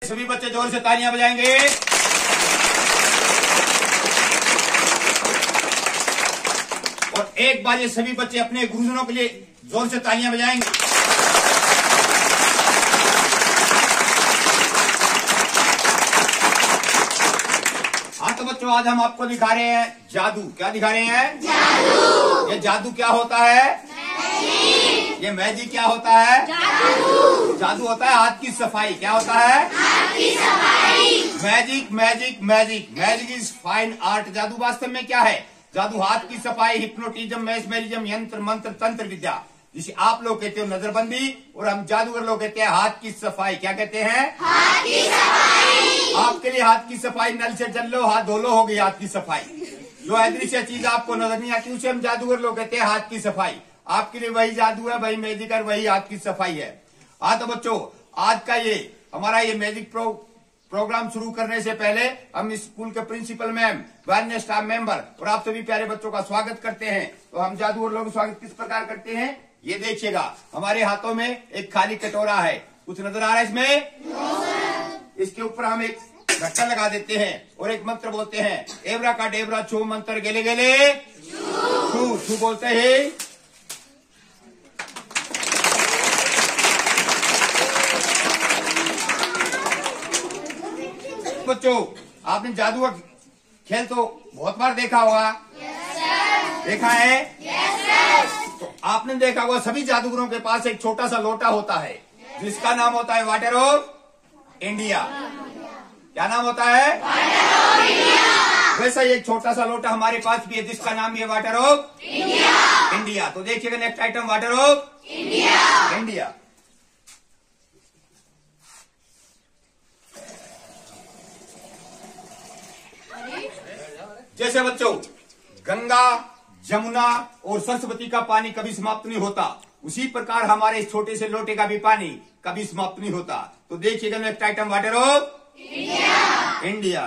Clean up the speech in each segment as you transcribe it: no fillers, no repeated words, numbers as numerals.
सभी बच्चे जोर से तालियां बजाएंगे। और एक बार ये सभी बच्चे अपने गुरुजनों के लिए जोर से तालियां बजाएंगे। हाँ तो बच्चों, आज हम आपको दिखा रहे हैं जादू। क्या दिखा रहे हैं? जादू। ये जादू क्या होता है? ये मैजिक क्या होता है? जादू। जादू होता है हाथ की सफाई। क्या होता है? हाथ की सफाई। Magic magic magic magic is fine art. जादू वास्तव में क्या है? जादू हाथ की सफाई, हिप्नोटिज्म, मैस्मेरिज्म, यंत्र मंत्र, तंत्र विद्या, जिसे आप लोग कहते हो नजरबंदी, और हम जादूगर लोग कहते हैं हाथ की सफाई। क्या कहते हैं? हाथ की सफाई। आपके लिए हाथ की सफाई, नल से चल लो, हाथ धो लो, हो गई हाथ की सफाई। जो अदृश्य चीज आपको नजर नहीं आती उसे हम जादूगर लोग कहते हैं हाथ की सफाई। आपके लिए वही जादू है, वही मैजिक है, वही हाथ की सफाई है। हाँ तो बच्चों, आज का ये हमारा ये मैजिक प्रोग्राम शुरू करने से पहले हम इस स्कूल के प्रिंसिपल मैम, वन्य स्टाफ मेंबर और आप सभी प्यारे बच्चों का स्वागत करते हैं। तो हम जादूगर लोग स्वागत किस प्रकार करते हैं ये देखिएगा। हमारे हाथों में एक खाली कटोरा है, कुछ नजर आ रहा है इसमें? इसके ऊपर हम एक ढक्कन लगा देते हैं और एक मंत्र बोलते हैं, एवरा का डेबरा छू मंत्र गेले गेले छू छू बोलते हैं। बच्चों, आपने जादू का खेल तो बहुत बार देखा होगा। देखा है? तो आपने देखा होगा सभी जादूगरों के पास एक छोटा सा लोटा होता है जिसका नाम होता है वाटर ऑफ इंडिया। क्या नाम होता है? Water of India. वैसा एक छोटा सा लोटा हमारे पास भी है जिसका नाम है वाटर ऑफ इंडिया। तो देखिएगा next item, water of India. जैसे बच्चों, गंगा, जमुना और सरस्वती का पानी कभी समाप्त नहीं होता, उसी प्रकार हमारे इस छोटे से लोटे का भी पानी कभी समाप्त नहीं होता। तो देखिएगा next item, water of India.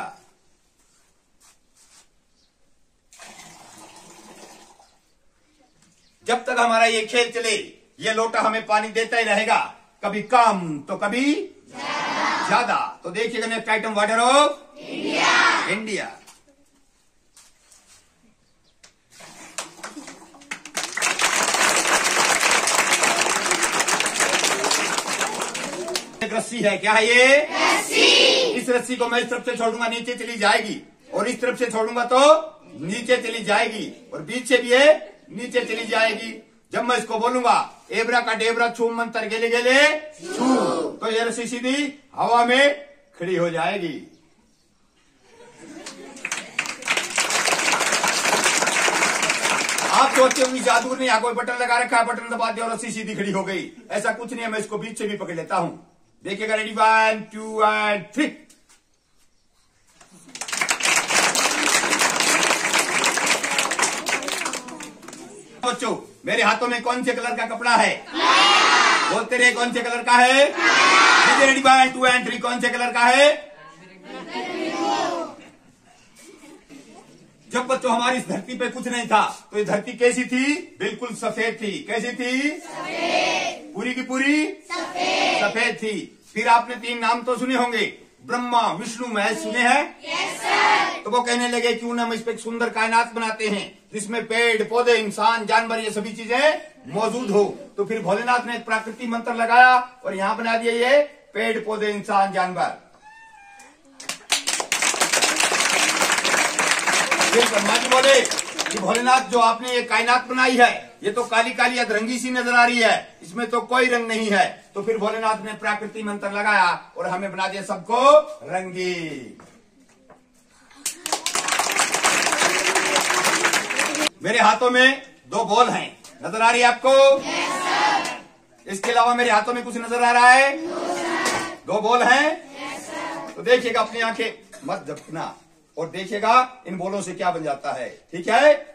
जब तक हमारा ये खेल चले, ये लोटा हमें पानी देता ही रहेगा, कभी कम तो कभी ज्यादा। तो देखिएगा next item, water of India. रस्सी है। क्या है ये? रस्सी। इस रस्सी को मैं इस तरफ से छोड़ूंगा नीचे चली जाएगी, और इस तरफ से छोड़ूंगा तो नीचे चली जाएगी, और बीच से भी है नीचे चली जाएगी। जब मैं इसको बोलूंगा एबरा का डेबरा छू मंत्र गेले गेले छू, तो ये रस्सी सीधी हवा में खड़ी हो जाएगी। आप सोचते होंगे जादूगर ने यहाँ कोई बटन लगा रखा है, बटन दबा दिया और रस्सी सीधी खड़ी हो गई। ऐसा कुछ नहीं है, मैं इसको बीच से भी पकड़ लेता हूं। देखिएगा, रेडी 1 2 एंड 3। बच्चों, मेरे हाथों में कौन से कलर का कपड़ा है? बोलते रहे, कौन से कलर का है? Ready 1 2 and 3। कौन से कलर का है? जब बच्चों हमारी इस धरती पे कुछ नहीं था, तो ये धरती कैसी थी? बिल्कुल सफेद थी। कैसी थी? सफेद। पूरी की पूरी सफेद थी। फिर आपने 3 नाम तो सुने होंगे, ब्रह्मा, विष्णु, महेश, सुने हैं? Yes sir. तो वो कहने लगे क्यों ना हम इस पे एक सुंदर कायनात बनाते हैं जिसमें पेड़ पौधे, इंसान, जानवर, ये सभी चीजें मौजूद हो। तो फिर भोलेनाथ ने एक प्राकृतिक मंत्र लगाया और यहाँ बना दिया ये पेड़ पौधे, इंसान, जानवर। फिर ब्रह्मा जी बोले कि भोलेनाथ, जो आपने ये कायनात बनाई है, ये तो काली काली अधरंगी सी नजर आ रही है, इसमें तो कोई रंग नहीं है। तो फिर भोलेनाथ ने प्राकृतिक मंत्र लगाया और हमें बना दिया सबको रंगी। मेरे हाथों में 2 बॉल हैं, नजर आ रही है आपको? yes, sir। इसके अलावा मेरे हाथों में कुछ नजर आ रहा है? no, 2 बॉल हैं। yes, तो देखिएगा, अपनी आंखें मत झपकना और देखिएगा इन बॉलों से क्या बन जाता है। ठीक है?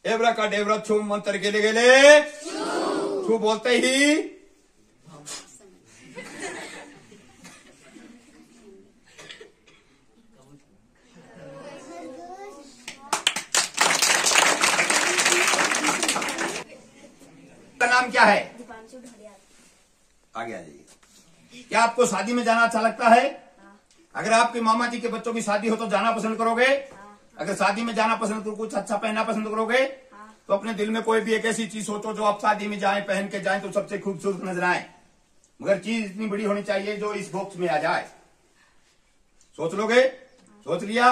एवरा का डेवरा छू मंत्र गेले गेले छू बोलते ही का नाम क्या है? आगे आ जाइए। क्या आपको शादी में जाना अच्छा लगता है? अगर आपके मामा जी के बच्चों की शादी हो तो जाना पसंद करोगे? अगर शादी में जाना पसंद करो, कुछ अच्छा पहनना पसंद करोगे? तो अपने दिल में कोई भी एक ऐसी चीज सोचो जो आप शादी में जाएं, पहन के जाएं तो सबसे खूबसूरत नजर आए। मगर चीज इतनी बड़ी होनी चाहिए जो इस बॉक्स में आ जाए। सोच लोगे? सोच लिया?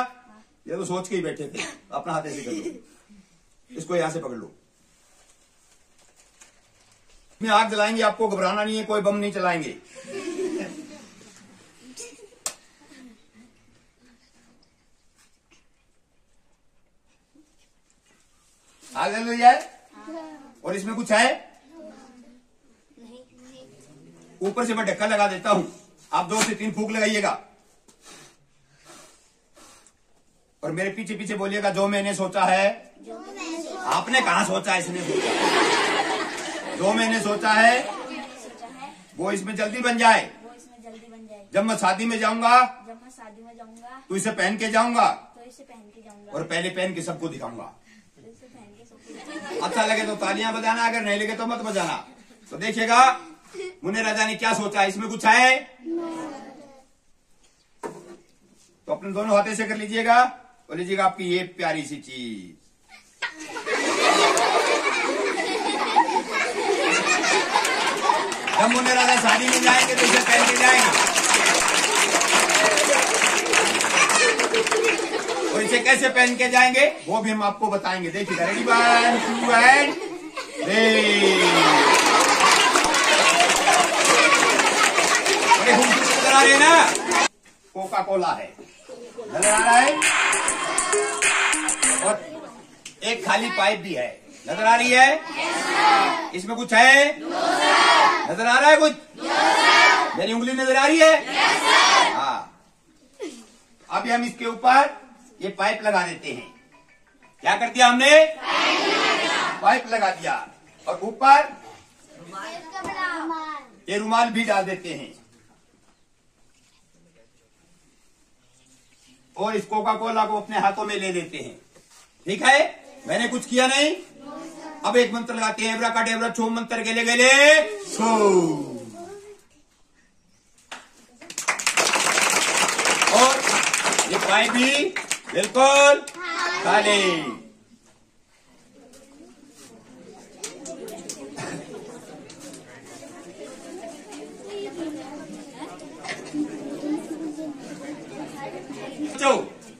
ये तो सोच के ही बैठे थे। अपना हाथ ऐसे कर लो, इसको यहां से पकड़ लो। इसमें आग जलाएंगे, आपको घबराना नहीं है, कोई बम नहीं चलाएंगे। आग जल रही है और इसमें कुछ है? ऊपर से मैं ढक्कन लगा देता हूं, आप 2 से 3 फूंक लगाइएगा और मेरे पीछे पीछे बोलिएगा जो मैंने सोचा है। आपने कहा सोचा, इसने सोचा। जो मैंने सोचा है वो इसमें जल्दी बन जाए। जब मैं शादी में जाऊंगा तो इसे पहन के जाऊंगा और पहले पहन के सबको दिखाऊंगा। अच्छा लगे तो तालियां बजाना, अगर नहीं लगे तो मत बजाना। तो देखिएगा मुन्ने राजा ने क्या सोचा, इसमें कुछ है? तो अपने दोनों हाथ से कर लीजिएगा और लीजिएगा आपकी ये प्यारी सी चीज। जब मुन्ने राजा शादी में जाएंगे तो इसे पहन के जाएंगे और इसे कैसे पहन के जाएंगे वो भी हम आपको बताएंगे। देखिएगा, रेडी 1 2 एंड 3। नजर आ रही है ना? कोका कोला है, नजर आ रहा है। और एक खाली पाइप भी है, नजर आ रही है? इसमें कुछ है? नजर आ रहा है कुछ? मेरी उंगली नजर आ रही है? हाँ। अभी हम इसके ऊपर ये पाइप लगा देते हैं। क्या कर दिया हमने? पाइप लगा दिया और ऊपर ये रुमाल भी डाल देते हैं और इस कोका कोला को अपने हाथों में ले लेते हैं। ठीक है, मैंने कुछ किया नहीं। अब एक मंत्र लगाते हैं, एब्रा का डेबरा छो मंत्र गेले गेले छो। और ये पाइप भी बिल्कुल खाली।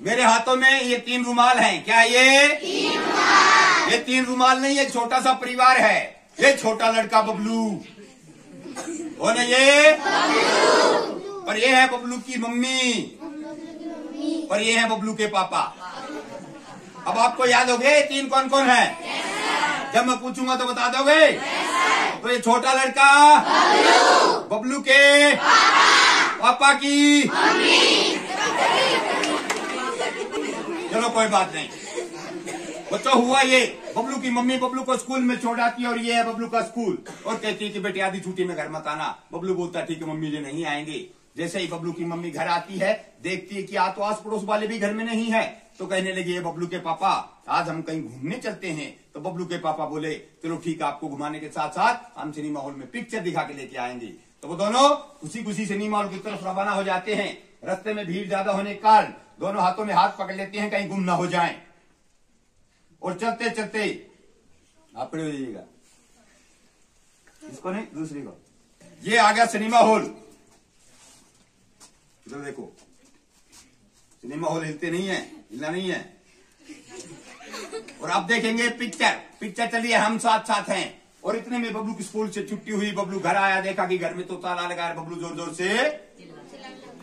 मेरे हाथों में ये 3 रुमाल हैं। क्या ये 3 रुमाल नहीं, ये छोटा सा परिवार है। ये छोटा लड़का बबलू, वो नहीं ये, और ये है बबलू की मम्मी और ये है बबलू के पापा। अब आपको याद हो गए 3 कौन कौन है? जब मैं पूछूंगा तो बता दोगे? तो ये छोटा लड़का बबलू के पापा की। चलो कोई बात नहीं बच्चों, हुआ ये बबलू की मम्मी बबलू को स्कूल में छोड़ आती है और ये है बबलू का स्कूल और कहती है कि बेटे आधी छुट्टी में घर मत आना। बबलू बोलता है ठीक है मम्मी जी नहीं आएंगे। जैसे ही बबलू की मम्मी घर आती है, देखती है कि आज तो आस पड़ोस वाले भी घर में नहीं है, तो कहने लगी बबलू के पापा आज हम कहीं घूमने चलते हैं। तो बबलू के पापा बोले चलो ठीक है, आपको घुमाने के साथ साथ हम सिनेमा हॉल में पिक्चर दिखा के लेके आएंगे। तो वो दोनों खुशी खुशी सिनेमा हॉल की तरफ रवाना हो जाते हैं। रास्ते में भीड़ ज्यादा होने के कारण दोनों हाथों में हाथ पकड़ लेते हैं कहीं गुम ना हो जाएं। और चलते चलते आप खड़े हो जाइएगा, इसको नहीं दूसरी को। ये आ गया सिनेमा हॉल। इधर देखो, सिनेमा हॉल हिलते नहीं है, हिलना नहीं है। और आप देखेंगे पिक्चर चलिए हम साथ साथ हैं। और इतने में बबलू की स्कूल से छुट्टी हुई, बबलू घर आया, देखा कि घर में तो ताला लगा है। बबलू जोर जोर से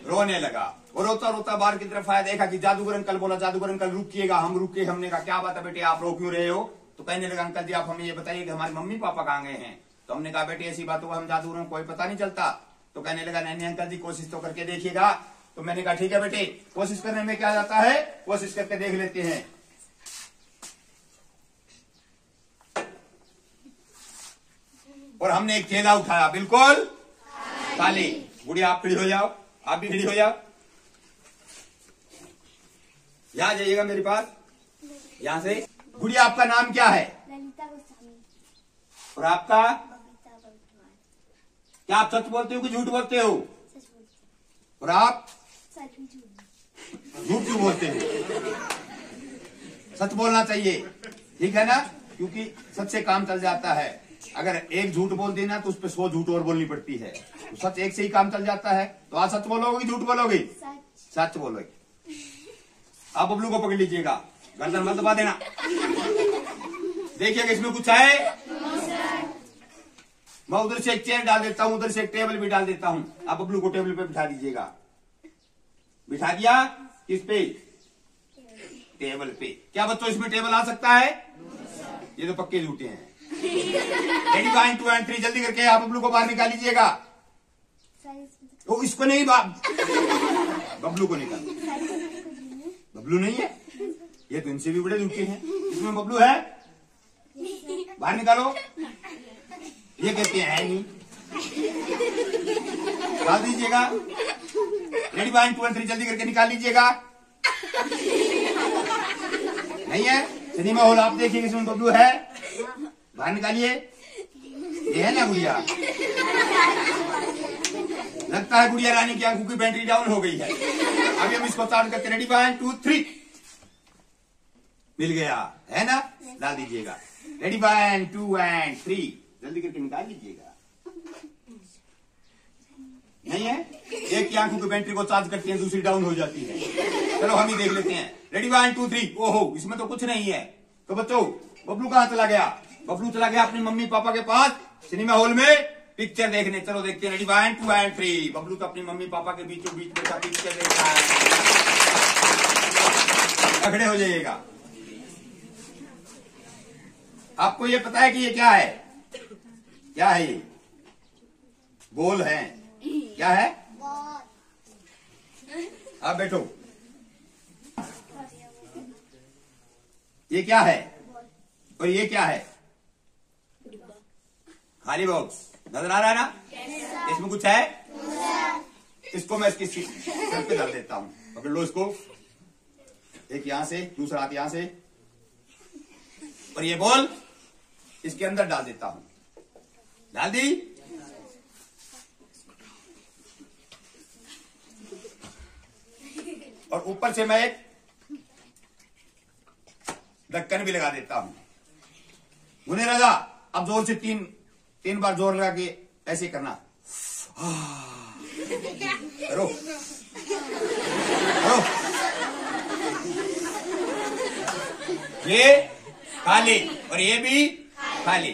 रोने लगा और रोता रोता बाहर की तरफ आया, देखा कि जादूगर अंकल बोला जादूगर अंकल रुकिएगा। हम रुके, हमने कहा क्या बात है बेटे आप रो क्यों रहे हो? तो कहने लगा अंकल जी आप हमें ये बताइए कि हमारे मम्मी पापा कहाँ गए हैं? तो हमने कहा बेटे ऐसी बातों को हम जादूगरों को कोई पता नहीं चलता। तो कहने लगा नहीं अंकल जी कोशिश तो करके देखिएगा। तो मैंने कहा ठीक है बेटे, कोशिश करने में क्या जाता है, कोशिश करके देख लेते हैं। और हमने एक थैला उठाया, बिल्कुल खाली। बुढ़िया आप खड़ी हो जाओ, आप भी खड़ी हो जाओ, यहां जाइएगा मेरे पास, यहां से। गुड़िया आपका नाम क्या है? ललिता गोस्वामी। और आपका क्या आप सच बोलते हो कि झूठ बोलते हो? और आप झूठ क्यों बोलते हो? सच बोलना चाहिए, ठीक है ना, क्योंकि सच से काम चल जाता है। अगर एक झूठ बोल देना तो उस पर 100 झूठ और बोलनी पड़ती है। तो सच एक से ही काम चल जाता है। तो आज सच बोलोगे झूठ बोलोगे? सच बोलोगे। आप बबलू को पकड़ लीजिएगा, गर्दन मत दबा देना। देखिएगा इसमें कुछ है। मैं उधर से एक चेयर डाल देता हूं, उधर से एक टेबल भी डाल देता हूं। आप बबलू को टेबल पे बिठा दीजिएगा। बिठा दिया? किस पे? टेबल पे। क्या बच्चों इसमें टेबल आ सकता है? ये तो पक्के झूठे हैं। रेडी 1 2 3 जल्दी करके आप बबलू को बाहर निकाल लीजिएगा। तो इसको नहीं, बबलू को निकाल। बबलू नहीं है, ये तो इनसे भी बड़े झूठे हैं। इसमें बबलू है, बाहर निकालो। ये कहते हैं है नहीं, डाल दीजिएगा। रेडी 1 2 3 जल्दी करके निकाल लीजिएगा। नहीं है, सिनेमा हॉल आप देखिए इसमें बबलू है, बाहर निकालिए। ये है ना गुड़िया? लगता है गुड़िया रानी की आंखों की बैटरी डाउन हो गई है। अभी हम इसको चार्ज करते। रेडी 1 2 3 मिल गया है ना, डाल दीजिएगा। रेडी 1 2 3 जल्दी करके निकाल लीजिएगा। नहीं है, एक की आंखों की बैटरी को चार्ज करते हैं, दूसरी डाउन हो जाती है। चलो हम ही देख लेते हैं। रेडी 1 2 3 ओहो, इसमें तो कुछ नहीं है। तो बच्चों बबलू कहाँ चला गया? बबलू चला गया अपने मम्मी पापा के पास सिनेमा हॉल में पिक्चर देखने। चलो देखते हैं। रेडी 1 2 3 बबलू तो अपनी मम्मी पापा के बीचों बीच बैठा पिक्चर देख रहा है। खड़े हो जाइएगा। आपको ये पता है कि ये क्या है? क्या है ये? बॉल है। क्या है? आप बैठो। ये क्या है? और ये क्या है? खाली बॉक्स नजर आ रहा है ना? इसमें कुछ है? इसको मैं इसकी सर पे डाल देता हूं। पकड़ लो इसको, एक यहां से, दूसरा हाथ यहां से, और ये बॉल इसके अंदर डाल देता हूं। डाल दी? और ऊपर से मैं एक ढक्कन भी लगा देता हूं। मुने रजा, अब जोर से तीन बार जोर लगा के ऐसे करना। करो करो। ये खाली और ये भी खाली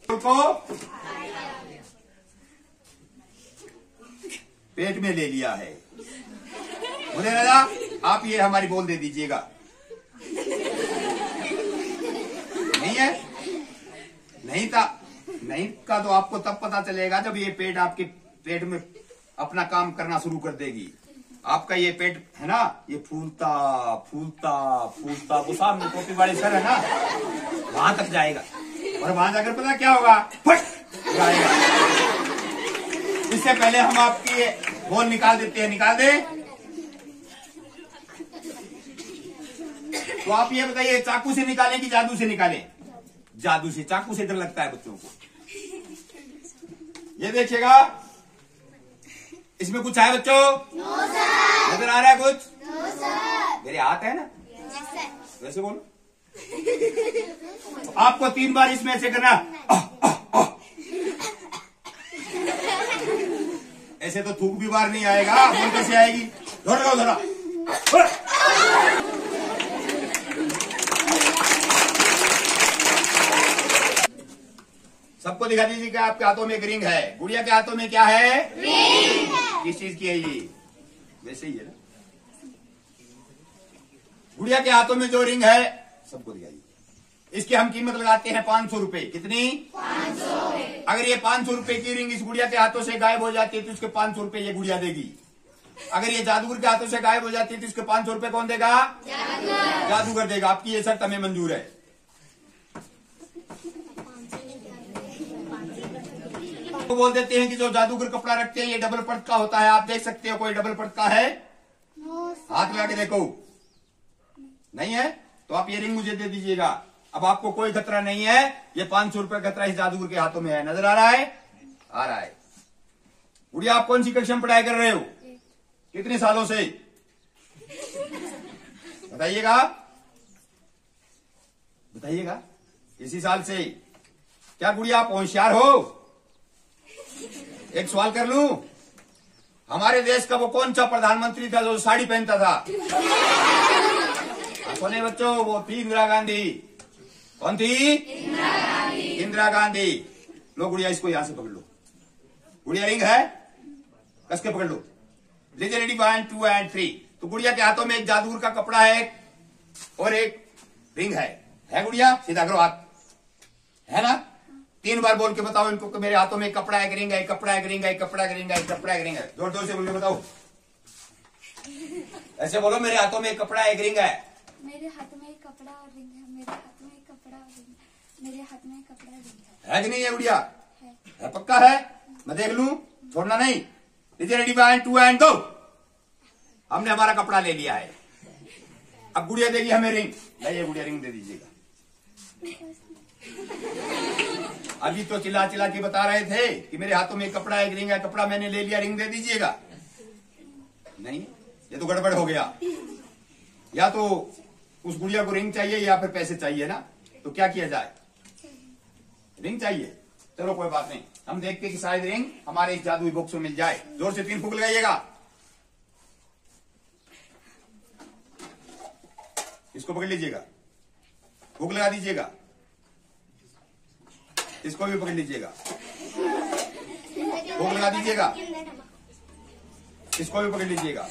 को पेट में ले लिया है। मुझे रजा, आप ये हमारी बोल दे दीजिएगा। नहीं है? नहीं था, नहीं का तो आपको तब पता चलेगा जब ये पेट आपके पेट में अपना काम करना शुरू कर देगी। आपका ये पेट है ना, ये फूलता फूलता फूलता वो सामने टोपी वाले सर है ना, वहां तक जाएगा। और वहां जाकर पता क्या होगा? फट जाएगा। इससे पहले हम आपकी बोल निकाल देते हैं। निकाल दे। तो आप ये बताइए, चाकू से निकालें कि जादू से निकालें? जादू से। चाकू से डर लगता है बच्चों को। ये देखिएगा, इसमें कुछ है बच्चों? नजर आ रहा है कुछ? मेरे हाथ है ना, वैसे बोलो। तो आपको 3 बार इसमें ऐसे करना। ऐसे तो थूक भी बाहर नहीं आएगा, बोल कैसे आएगी? धरो धरा। सबको दिखा दीजिए कि आपके हाथों में एक रिंग है। गुड़िया के हाथों में क्या है? रिंग। किस चीज की है ये? वैसे ही है ना। गुड़िया के हाथों में जो रिंग है, सबको दिखाइए। इसकी हम कीमत लगाते हैं 500 रुपए। कितनी? 500। अगर ये 500 रुपए की रिंग इस गुड़िया के हाथों से गायब हो जाती है तो उसके 500 रुपए ये गुड़िया देगी। अगर ये जादूगर के हाथों से गायब हो जाती है तो इसके 500 रुपए कौन देगा? जादूगर देगा। आपकी ये शर्त हमें मंजूर है। तो बोल देते हैं कि जो जादूगर कपड़ा रखते हैं ये डबल पर्द का होता है। आप देख सकते हो कोई डबल पर्द का है? हाथ लगा के देखो। नहीं है? तो आप ये रिंग मुझे दे दीजिएगा। अब आपको कोई खतरा नहीं है। ये 500 रुपए खतरा इस जादूगर के हाथों में है। नजर आ रहा है? आ रहा है। गुड़िया आप कौन सी कक्षा में पढ़ाई कर रहे हो? कितने सालों से बताइएगा, बताइएगा। इसी साल से। क्या गुड़िया आप होशियार हो? एक सवाल कर लूं, हमारे देश का वो कौन सा प्रधानमंत्री था जो साड़ी पहनता था? कौन है बच्चों? वो थी इंदिरा गांधी। कौन थी? इंदिरा गांधी। लो गुड़िया इसको यहां से पकड़ लो। गुड़िया रिंग है, कस के पकड़ लो। लीजिए रेडी 1 2 एंड 3। तो गुड़िया के हाथों में एक जादूगर का कपड़ा है और एक रिंग है गुड़िया? सीधा करो हाथ, है ना? 3 बार बोल के बताओ इनको कि मेरे हाथों में एक कपड़ा है, एक रिंग है, एक कपड़ा है, एक रिंग है, एक कपड़ा है, एक रिंग है, एक कपड़ा है, एक रिंग है। जोर जोर से बोल के बताओ। ऐसे बोलो, मेरे हाथों में एक कपड़ा है, एक रिंग है। मेरे हाथ में एक कपड़ा और रिंग है। मेरे हाथ में एक कपड़ा और रिंग है। मेरे हाथ में एक कपड़ा और रिंग है कि नहीं है गुड़िया? है। पक्का है? मैं देख लूं, छोड़ना नहीं। लीजिए रेडी 1 2 एंड गो। हमने हमारा कपड़ा ले लिया है। अब गुड़िया देगी हमें रिंग। नहीं, गुड़िया रिंग दे दीजिएगा। अभी तो चिल्ला चिल्ला के बता रहे थे कि मेरे हाथों में एक कपड़ा है, एक रिंग है, कपड़ा मैंने ले लिया, रिंग दे दीजिएगा। नहीं, ये तो गड़बड़ हो गया। या तो उस गुड़िया को रिंग चाहिए या फिर पैसे चाहिए ना, तो क्या किया जाए? रिंग चाहिए। चलो कोई बात नहीं, हम देखते कि शायद रिंग हमारे इस जादुई बॉक्स में मिल जाए। जोर से 3 फूंक लगाइएगा। इसको पकड़ लीजिएगा, फूंक लगा दीजिएगा। इसको भी पकड़ लीजिएगा, फूंक लगा दीजिएगा। इसको भी पकड़ लीजिएगा,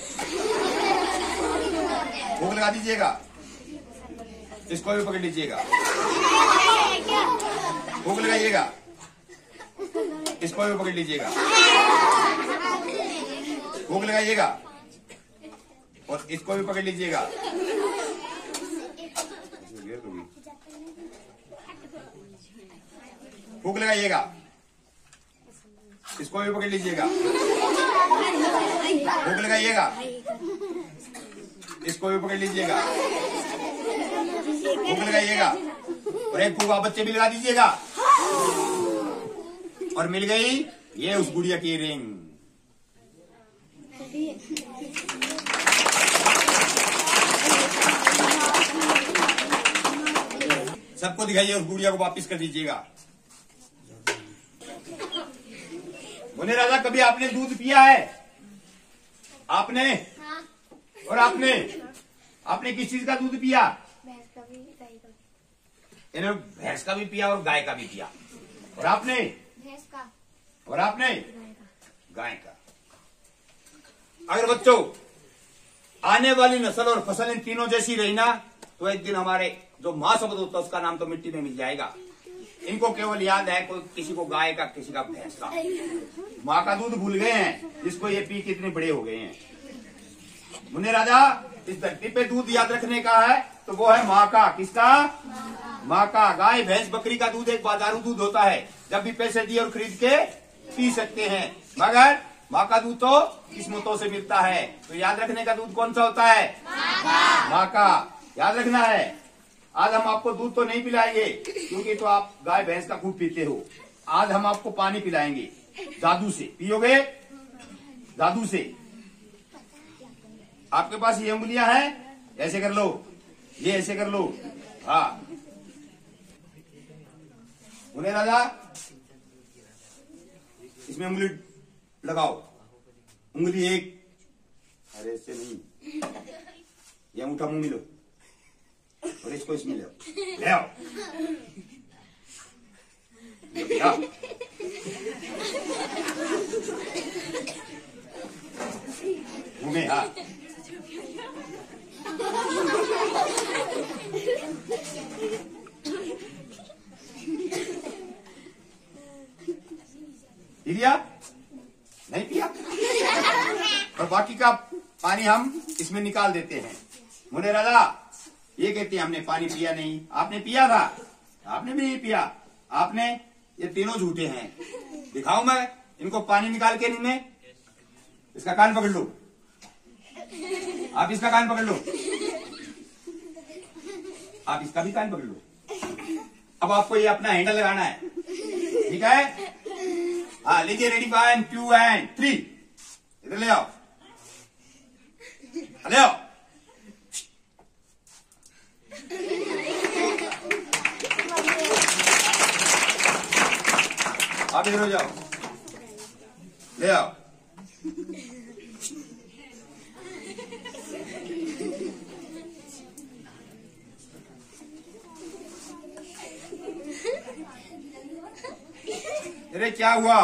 फूंक लगा दीजिएगा। इसको भी पकड़ लीजिएगा, फूंक लगाइएगा। इसको भी पकड़ लीजिएगा, फूंक लगाइएगा। और इसको भी पकड़ लीजिएगा। फूंक लगाइएगा। इसको भी पकड़ लीजिएगा, फूंक लगाइएगा। इसको भी पकड़ लीजिएगा, फूंक लगाइएगा। और एक फूंक आप बच्चे भी लगा दीजिएगा। और मिल गई ये उस गुड़िया की रिंग। सबको दिखाइए, उस गुड़िया को वापस कर दीजिएगा। मुन्ने राजा, कभी आपने दूध पिया है? आपने? हाँ। और आपने किस चीज का दूध पिया? भैंस का भी, गाय का भी। इन्होंने भैंस का भी पिया और गाय का भी पिया। और आपने? भैंस का। और आपने? गाय का। गाय का। अगर बच्चों आने वाली नस्ल और फसल इन तीनों जैसी रही ना, तो एक दिन हमारे जो माँ शब्द होता है उसका नाम तो मिट्टी में मिल जाएगा। इनको केवल याद है कोई किसी को गाय का, किसी का भैंस का। माँ का दूध भूल गए हैं, इसको ये पी के इतने बड़े हो गए हैं। मुन्ने राजा, इस धरती पे दूध याद रखने का है तो वो है माँ का। किसका? माँ का। गाय भैंस बकरी का दूध एक बाजारू दूध होता है, जब भी पैसे दिए और खरीद के पी सकते हैं। मगर माँ का दूध तो किस्मतों से मिलता है। तो याद रखने का दूध कौन सा होता है? माँ का। याद रखना है। आज हम आपको दूध तो नहीं पिलाएंगे क्योंकि तो आप गाय भैंस का खूब पीते हो। आज हम आपको पानी पिलाएंगे जादू से। पियोगे जादू से। आपके पास ये उंगलियां हैं, ऐसे कर लो, ये ऐसे कर लो। हाँ मुन्ने राजा, इसमें उंगली लगाओ। उंगली एक, अरे इससे नहीं, ये अंगूठा मुंह में लो और इसको इसमें ले आओ। मुंह में। हाँ पी लिया? नहीं पिया? और बाकी का पानी हम इसमें निकाल देते हैं। मुन्ने राजा, ये कहते हैं हमने पानी पिया नहीं। आपने पिया था? आपने भी नहीं पिया। आपने? ये तीनों झूठे हैं। दिखाऊं मैं इनको पानी निकाल के इनमें? इसका कान पकड़ लो, आप इसका कान पकड़ लो, आप इसका भी कान पकड़ लो। अब आपको ये अपना हैंडल लगाना है, ठीक है? हाँ लीजिए, रेडी 1 2 एंड 3। इधर ले आओ, ले आओ। आप इधर हो जाओ, ले आओ। अरे क्या हुआ,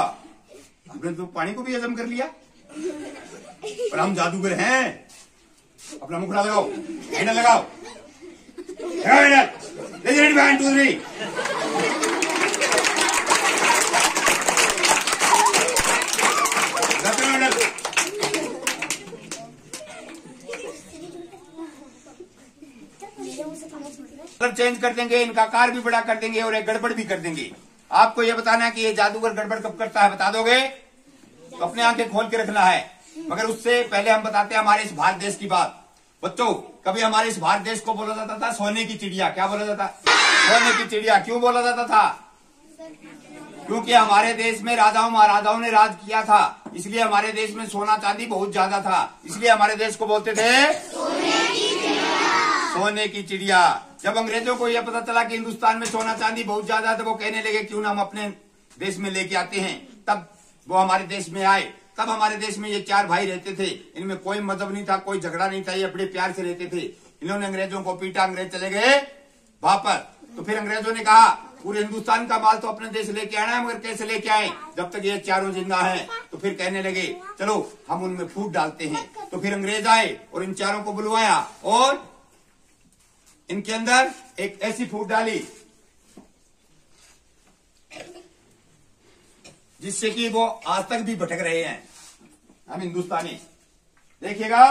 हमने तो पानी को भी हजम कर लिया, पर हम जादूगर हैं। अपना मुखड़ा लगाओ, हैंडल लगाओ, हैंडल। रेडी 1 2 3। कलर चेंज कर देंगे, इनका आकार भी बड़ा कर देंगे और एक गड़बड़ भी कर देंगे। आपको यह बताना है कि ये जादूगर गड़बड़ कब करता है, बता दोगे तो अपने आंखें खोल के रखना है। मगर उससे पहले हम बताते हैं हमारे इस भारत देश की बात। बच्चों, कभी हमारे इस भारत देश को बोला जाता था सोने की चिड़िया। क्या बोला जाता? सोने की चिड़िया। क्यों बोला जाता था? क्योंकि हमारे देश में राजाओं महाराजाओं ने राज किया था, इसलिए हमारे देश में सोना चांदी बहुत ज्यादा था, इसलिए हमारे देश को बोलते थे सोने की चिड़िया। जब अंग्रेजों को यह पता चला कि हिंदुस्तान में सोना चांदी बहुत ज्यादा है, तो वो कहने लगे क्यों ना हम अपने देश में लेके आते हैं। तब वो हमारे देश में आए। तब हमारे देश में ये 4 भाई रहते थे, इनमें कोई मजहब नहीं था, कोई झगड़ा नहीं था, ये बड़े प्यार से रहते थे। इन्होंने अंग्रेजों को पीटा, अंग्रेज चले गए वापस। तो फिर अंग्रेजों ने कहा पूरे हिंदुस्तान का माल तो अपने देश लेके आना है, मगर कैसे लेके आए जब तक ये चारों जिंदा हैं। तो फिर कहने लगे चलो हम उनमें फूट डालते हैं। तो फिर अंग्रेज आए और इन चारों को बुलवाया और इनके अंदर एक ऐसी फूट डाली जिससे कि वो आज तक भी भटक रहे हैं। हम हिंदुस्तानी, देखिएगा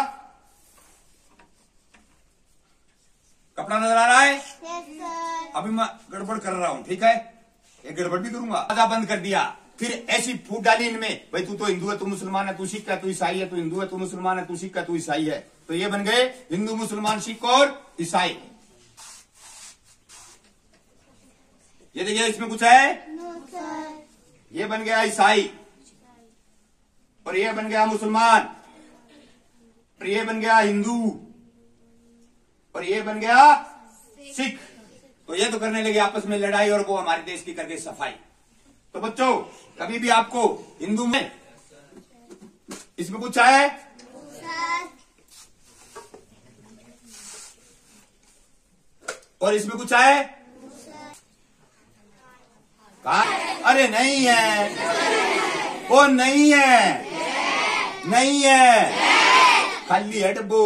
कपड़ा नजर आ रहा है। अभी मैं गड़बड़ कर रहा हूं, ठीक है, ये गड़बड़ भी करूंगा। आधा बंद कर दिया, फिर ऐसी फूट डाली इनमें, भाई तू तो हिंदू है, तू मुसलमान है, तू सिख है, तू ईसाई है, तू हिंदू है, तू मुसलमान है, तू सिख है, तू ईसाई है। तो ये बन गए हिंदू, मुसलमान, सिख और ईसाई। ये देखिए इसमें कुछ है, ये बन गया ईसाई और ये बन गया मुसलमान और ये बन गया हिंदू और ये बन गया सिख। तो ये तो करने लगे आपस में लड़ाई और वो हमारे देश की करके सफाई। तो बच्चों, कभी भी आपको हिंदू में इसमें कुछ है और इसमें कुछ है, कहा? अरे नहीं है, वो नहीं है, नहीं है, खाली है डब्बू।